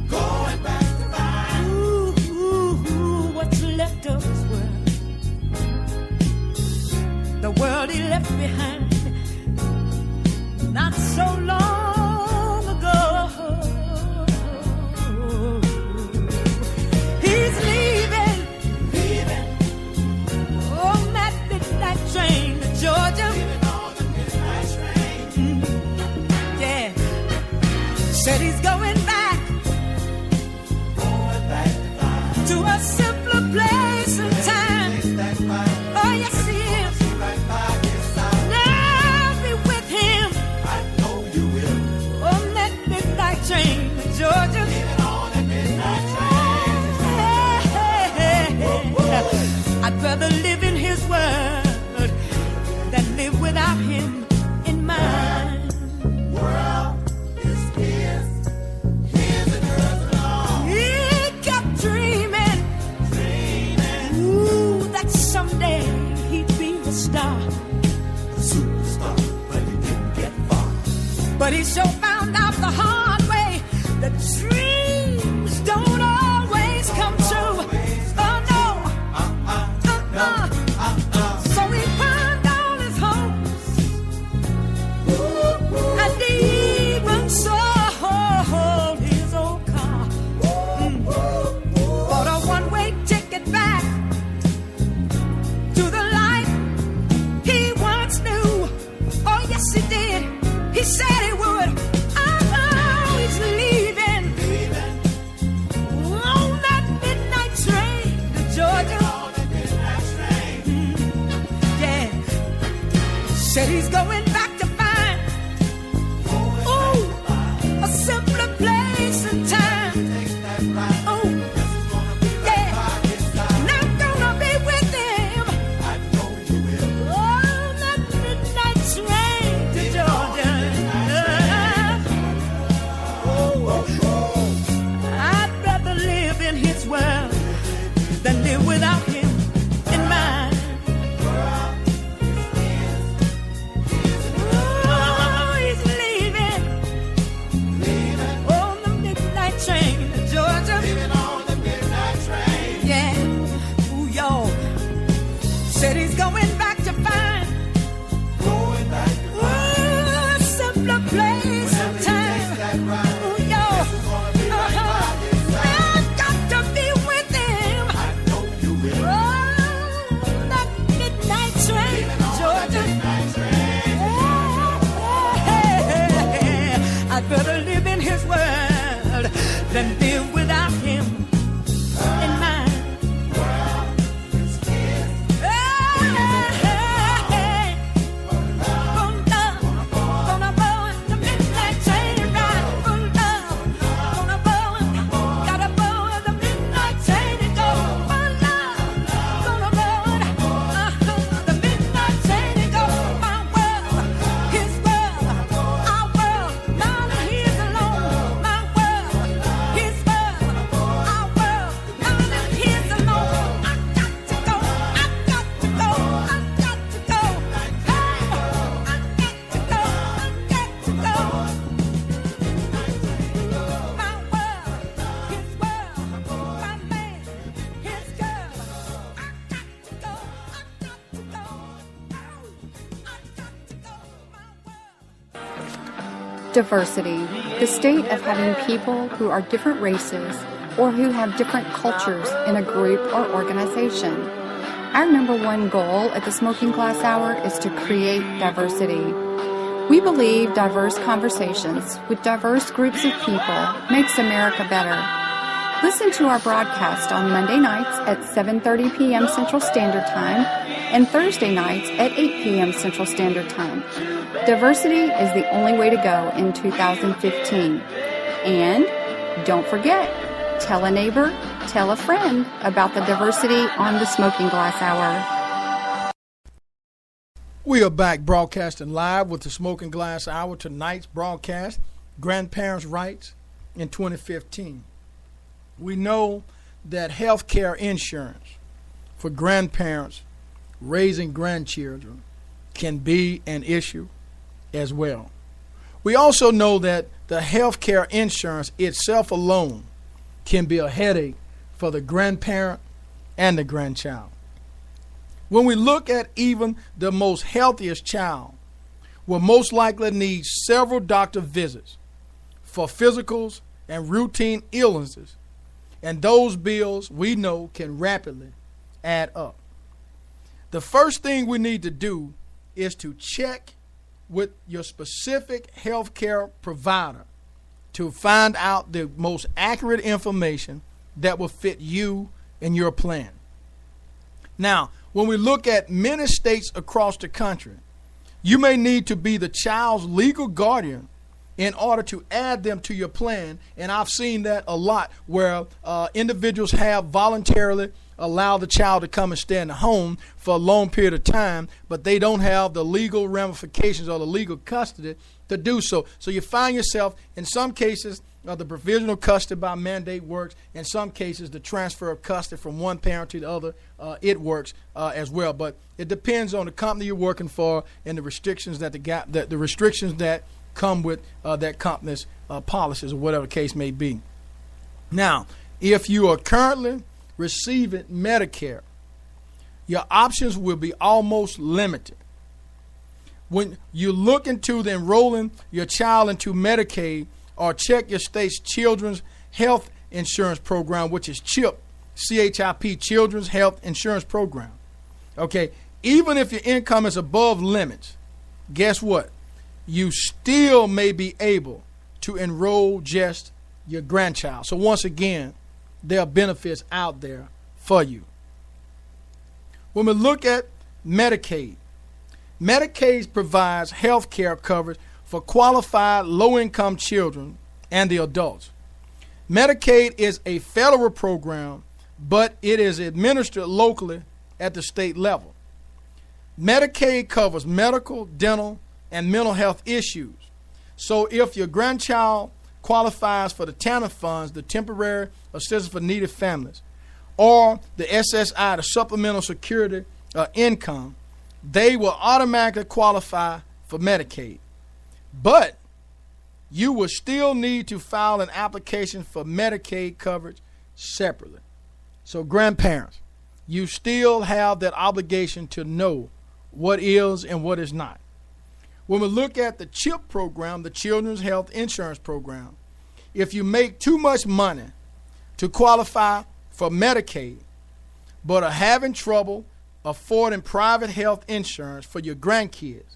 Going back to find. Ooh, what's left of his world. The world he left behind not so long ago. He's leaving on that midnight train to Georgia. On the midnight train. Yeah. Said he's going back to a simpler place and time. Oh, yes, he is. I'll be with him. I know you will. On that midnight train to Georgia. I'd rather live in his world than live without him in mine. World is his and hers alone. He kept dreaming, ooh, that someday he'd be a star, a superstar, but he didn't get far. But he sure found out the hard way that dreams don't always come Diversity, the state of having people who are different races or who have different cultures in a group or organization. Our number one goal at the Smoking Glass Hour is to create diversity. We believe diverse conversations with diverse groups of people makes America better. Listen to our broadcast on Monday nights at 7:30 p.m. Central Standard Time and Thursday nights at 8 p.m. Central Standard Time. Diversity is the only way to go in 2015. And don't forget, tell a neighbor, tell a friend about the diversity on the Smoking Glass Hour. We are back broadcasting live with the Smoking Glass Hour. Tonight's broadcast, Grandparents' Rights in 2015. We know that health care insurance for grandparents raising grandchildren can be an issue as well. We also know that the health care insurance itself alone can be a headache for the grandparent and the grandchild. When we look at even the most healthiest child, will most likely need several doctor visits for physicals and routine illnesses, and those bills we know can rapidly add up. The first thing we need to do is to check with your specific health care provider to find out the most accurate information that will fit you and your plan. Now, when we look at many states across the country, you may need to be the child's legal guardian in order to add them to your plan. And I've seen that a lot where individuals have voluntarily allowed the child to come and stay in the home for a long period of time, but they don't have the legal ramifications or the legal custody to do so. So you find yourself, in some cases, the provisional custody by mandate works. In some cases, the transfer of custody from one parent to the other, it works as well. But it depends on the company you're working for and the restrictions that the restrictions that come with that company's policies or whatever the case may be. Now, if you are currently receiving Medicare, your options will be almost limited. When you look into the enrolling your child into Medicaid or check your state's Children's Health Insurance Program, which is CHIP, CHIP, Children's Health Insurance Program. Okay, even if your income is above limits, guess what? You still may be able to enroll just your grandchild. So once again, there are benefits out there for you. When we look at Medicaid, Medicaid provides health care coverage for qualified low-income children and the adults. Medicaid is a federal program, but it is administered locally at the state level. Medicaid covers medical, dental, and mental health issues. So if your grandchild qualifies for the TANF funds, the Temporary Assistance for Needy Families, or the SSI, the Supplemental Security Income, they will automatically qualify for Medicaid. But you will still need to file an application for Medicaid coverage separately. So grandparents, you still have that obligation to know what is and what is not. When we look at the CHIP program, the Children's Health Insurance Program, if you make too much money to qualify for Medicaid, but are having trouble affording private health insurance for your grandkids,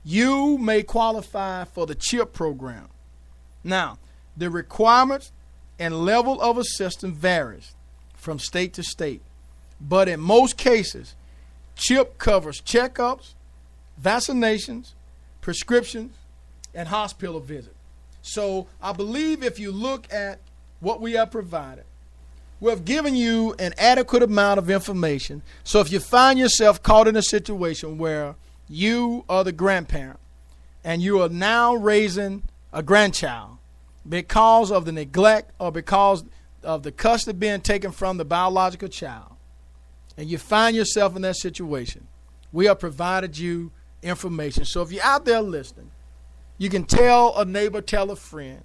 you may qualify for the CHIP program. Now, the requirements and level of assistance varies from state to state, but in most cases, CHIP covers checkups, vaccinations, prescriptions, and hospital visits. So I believe if you look at what we have provided, we have given you an adequate amount of information. So if you find yourself caught in a situation where you are the grandparent and you are now raising a grandchild because of the neglect or because of the custody being taken from the biological child, and you find yourself in that situation, we have provided you information. So if you're out there listening, you can tell a neighbor, tell a friend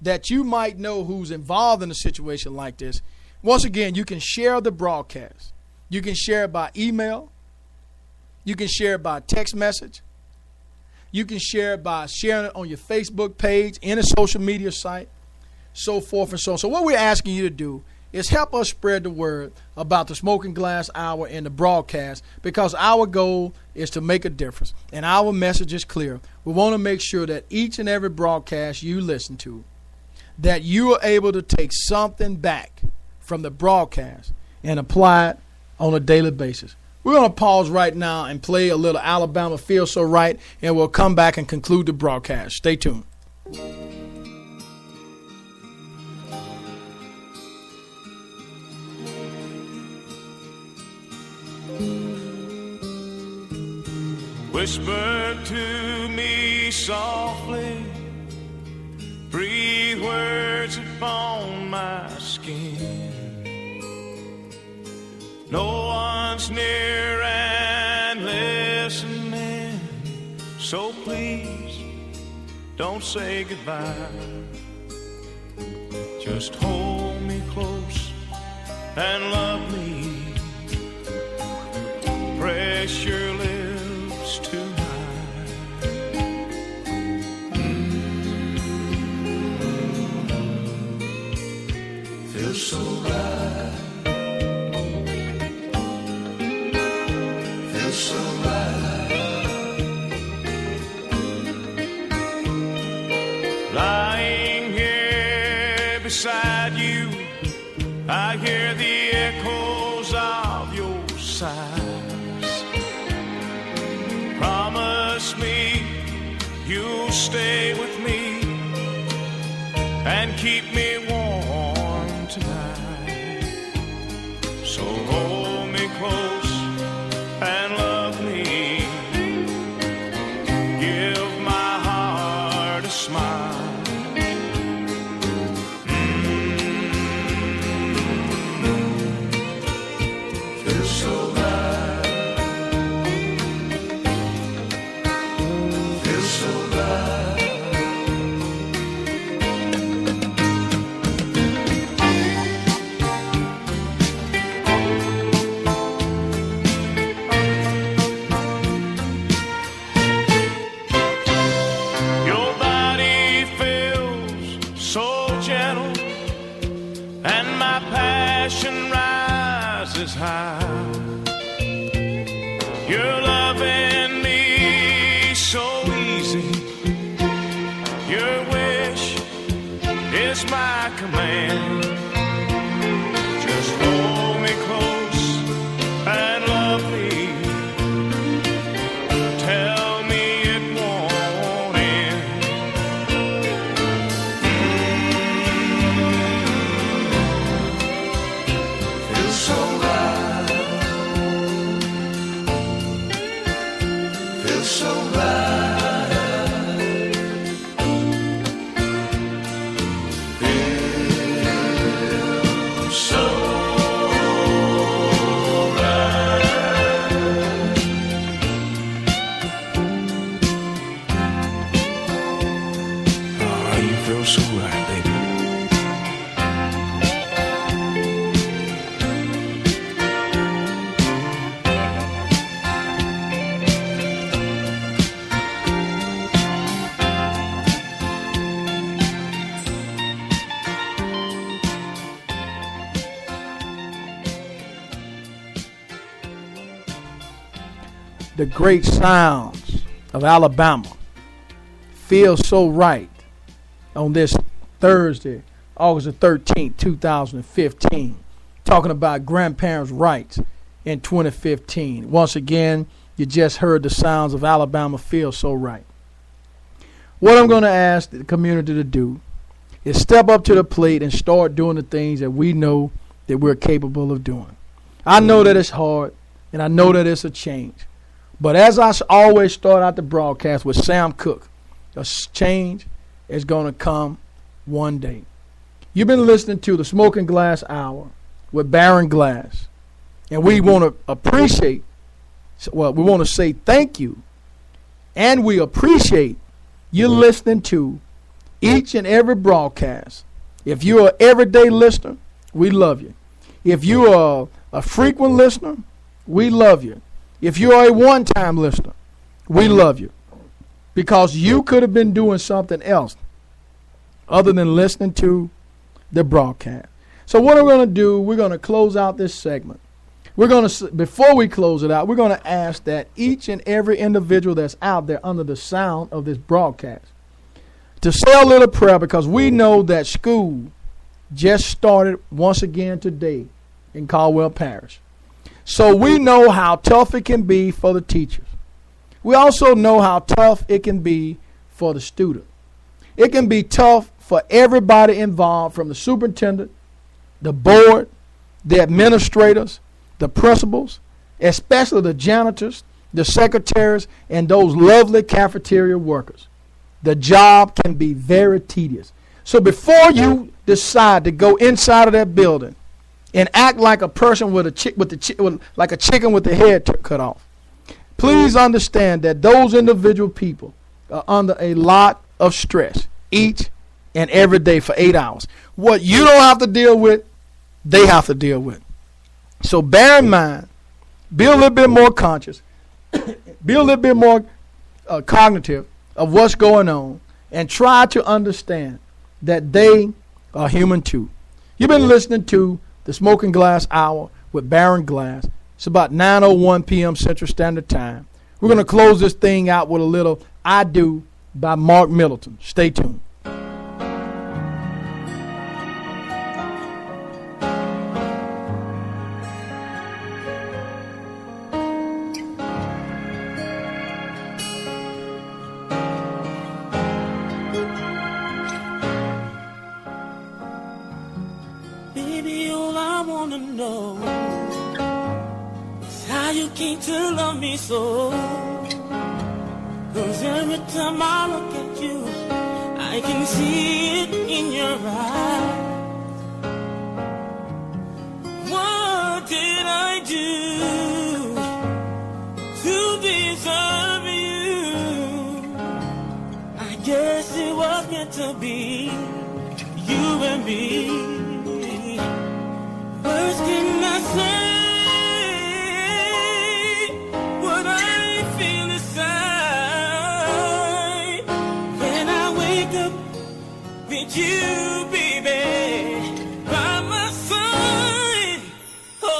that you might know who's involved in a situation like this. Once again, you can share the broadcast. You can share it by email. You can share it by text message. You can share it by sharing it on your Facebook page, any social media site, so forth and so on. So what we're asking you to do is help us spread the word about the Smoking Glass Hour and the broadcast, because our goal is to make a difference. And our message is clear. We want to make sure that each and every broadcast you listen to, that you are able to take something back from the broadcast and apply it on a daily basis. We're going to pause right now and play a little Alabama Feels So Right, and we'll come back and conclude the broadcast. Stay tuned. Whisper to me softly, breathe words upon my skin. No one's near and listening, so please don't say goodbye. Just hold me close and love me. Press your lips to mine. Feels so right. So right. Lying here beside you, I hear the echoes of your sighs. Promise me you'll stay with me and keep me warm tonight. So hold me close and love me. Give my heart a smile. Feels so right. Feels so right. High. You're loving me so easy. Your wish is my command. Just hold me close and love me. Tell me it won't end. Feels so right. Feels so right. Feels so right. Oh, you feel so right, baby. The great sounds of Alabama feel so right on this Thursday, August the 13th, 2015, talking about grandparents' rights in 2015. Once again, you just heard the sounds of Alabama feel so right. What I'm going to ask the community to do is step up to the plate and start doing the things that we know that we're capable of doing. I know that it's hard, and I know that it's a change. But as I always start out the broadcast with Sam Cooke, a change is going to come one day. You've been listening to the Smoking Glass Hour with Baron Glass. And we want to appreciate, we want to say thank you. And we appreciate you listening to each and every broadcast. If you're an everyday listener, we love you. If you are a frequent listener, we love you. If you are a one-time listener, we love you. because you could have been doing something else other than listening to the broadcast. So what we're going to do, we're going to close out this segment. We're going to, before we close it out, we're going to ask that each and every individual that's out there under the sound of this broadcast to say a little prayer, because we know that school just started once again today in Caldwell Parish. So we know how tough it can be for the teachers. We also know how tough it can be for the student. It can be tough for everybody involved, from the superintendent, the board, the administrators, the principals, especially the janitors, the secretaries, and those lovely cafeteria workers. The job can be very tedious. So before you decide to go inside of that building and act like a person with like a chicken with the head cut off, please understand that those individual people are under a lot of stress each and every day for 8 hours. What you don't have to deal with, they have to deal with. So bear in mind, be a little bit more conscious, be a little bit more cognitive of what's going on, and try to understand that they are human too. You've been listening to the Smoking Glass Hour with Baron Glass. It's about 9:01 p.m. Central Standard Time. We're going to close this thing out with a little I Do by Mark Middleton. Stay tuned. Baby, all I wanna know is how you came to love me so. 'Cause every time I look at you, I can see it in your eyes. What did I do to deserve you? I guess it was meant to be, you and me. Words cannot say what I feel inside when I wake up with you, baby, by my side. Oh,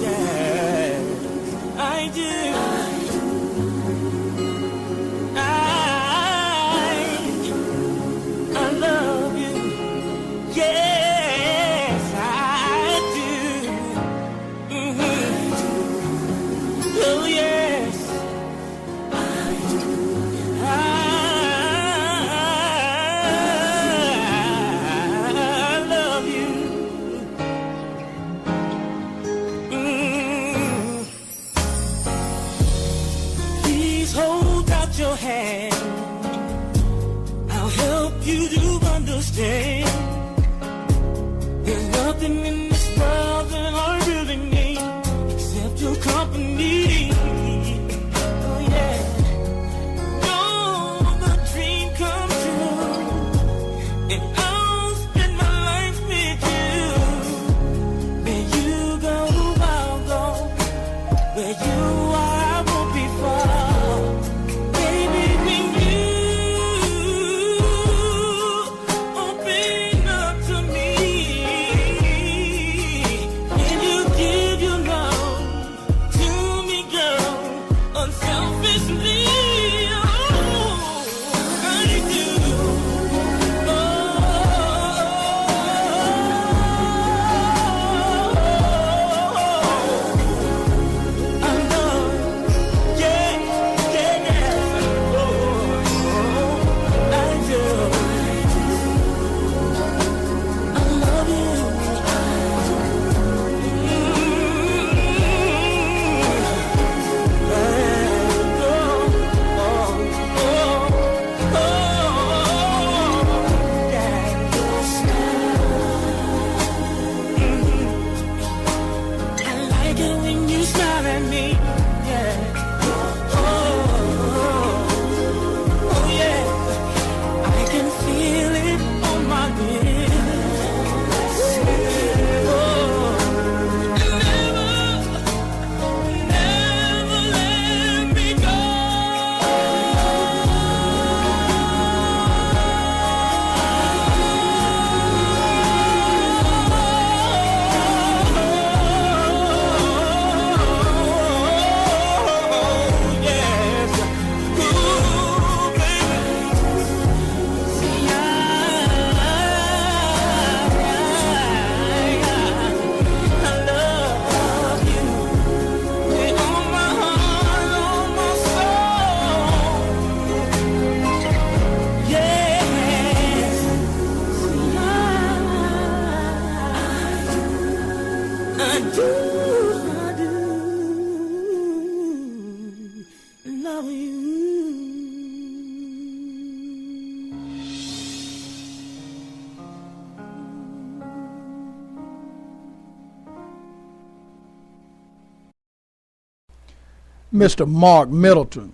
yeah, I do. I love you, yeah. Your hand, I'll help you to understand. There's nothing in this world that I really need except your company. Oh yeah, you're the dream come true, and I'll spend my life with you. Where you go, I'll go. Where you are, I won't be far. I love I do love you. Mr. Mark Middleton,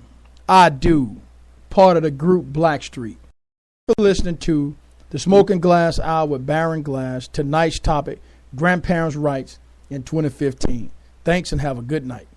I Do, part of the group Blackstreet. You're listening to the Smoking Glass Hour with Baron Glass. Tonight's topic, grandparents' rights in 2015. Thanks and have a good night.